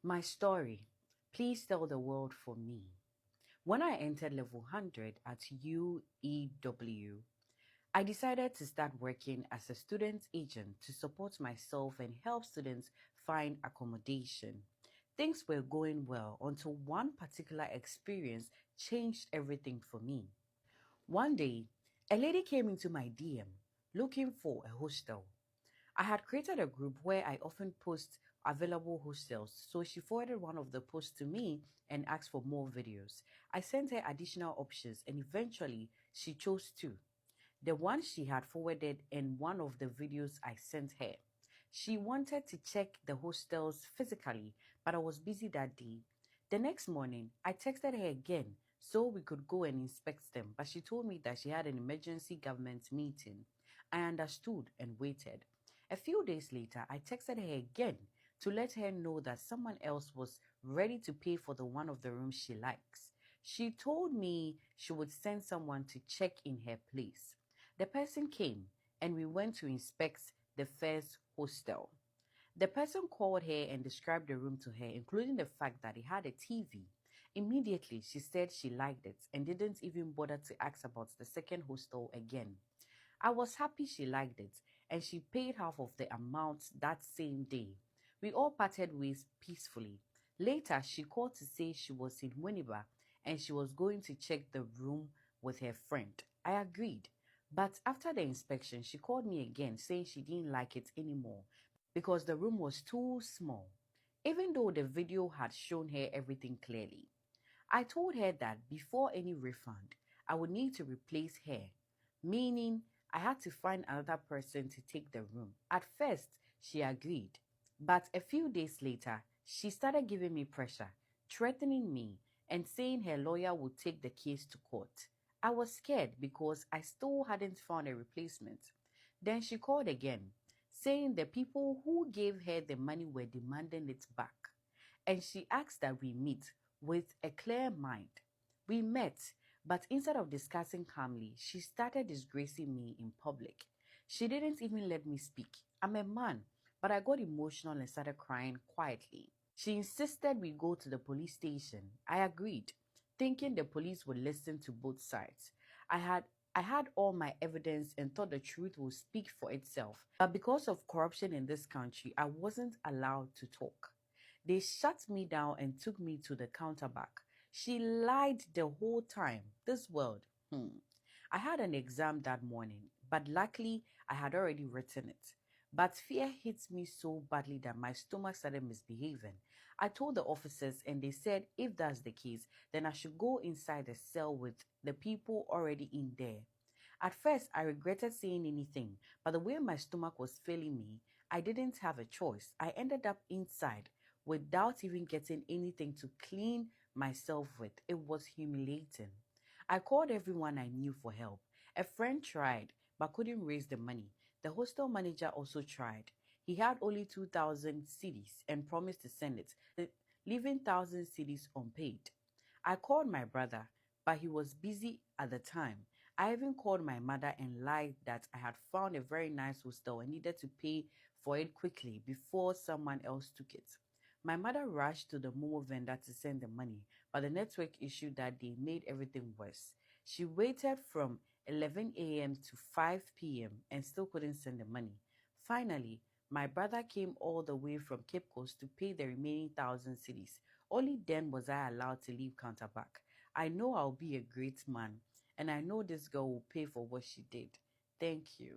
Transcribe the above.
My story. Please tell the world for me. When I entered level 100 at UEW, I decided to start working as a student agent to support myself and help students find accommodation. Things were going well until one particular experience changed everything for me. One day, a lady came into my DM looking for a hostel. I had created a group where I often post available hostels, so she forwarded one of the posts to me and asked for more videos. I sent her additional options and eventually she chose two. The one she had forwarded and one of the videos I sent her. She wanted to check the hostels physically, but I was busy that day. The next morning, I texted her again so we could go and inspect them, but she told me that she had an emergency government meeting. I understood and waited. A few days later, I texted her again to let her know that someone else was ready to pay for the one of the rooms she likes. She told me she would send someone to check in her place. The person came and we went to inspect the first hostel. The person called her and described the room to her, including the fact that it had a TV. Immediately, she said she liked it and didn't even bother to ask about the second hostel again. I was happy she liked it and she paid half of the amount that same day. We all parted ways peacefully. Later, she called to say she was in Winneba and she was going to check the room with her friend. I agreed. But after the inspection, she called me again saying she didn't like it anymore because the room was too small, even though the video had shown her everything clearly. I told her that before any refund, I would need to replace her, meaning I had to find another person to take the room. At first, she agreed, but a few days later, she started giving me pressure, threatening me, and saying her lawyer would take the case to court. I was scared because I still hadn't found a replacement. Then she called again, saying the people who gave her the money were demanding it back. And she asked that we meet with a clear mind. We met, but instead of discussing calmly, she started disgracing me in public. She didn't even let me speak. I'm a man, but I got emotional and started crying quietly. She insisted we go to the police station. I agreed, thinking the police would listen to both sides. I had all my evidence and thought the truth would speak for itself. But because of corruption in this country, I wasn't allowed to talk. They shut me down and took me to the counter back. She lied the whole time. This world. I had an exam that morning, but luckily I had already written it. But fear hit me so badly that my stomach started misbehaving. I told the officers and they said if that's the case, then I should go inside the cell with the people already in there. At first, I regretted saying anything, but the way my stomach was failing me, I didn't have a choice. I ended up inside without even getting anything to clean myself with. It was humiliating. I called everyone I knew for help. A friend tried, but couldn't raise the money. The hostel manager also tried. He had only 2,000 cedis and promised to send it, leaving 1,000 cedis unpaid. I called my brother, but he was busy at the time. I even called my mother and lied that I had found a very nice hostel and needed to pay for it quickly before someone else took it. My mother rushed to the Momo vendor to send the money, but the network issue that day made everything worse. She waited from 11 a.m. to 5 p.m. and still couldn't send the money. Finally, my brother came all the way from Cape Coast to pay the remaining 1,000 cities. Only then was I allowed to leave Counterback. I know I'll be a great man, and I know this girl will pay for what she did. Thank you.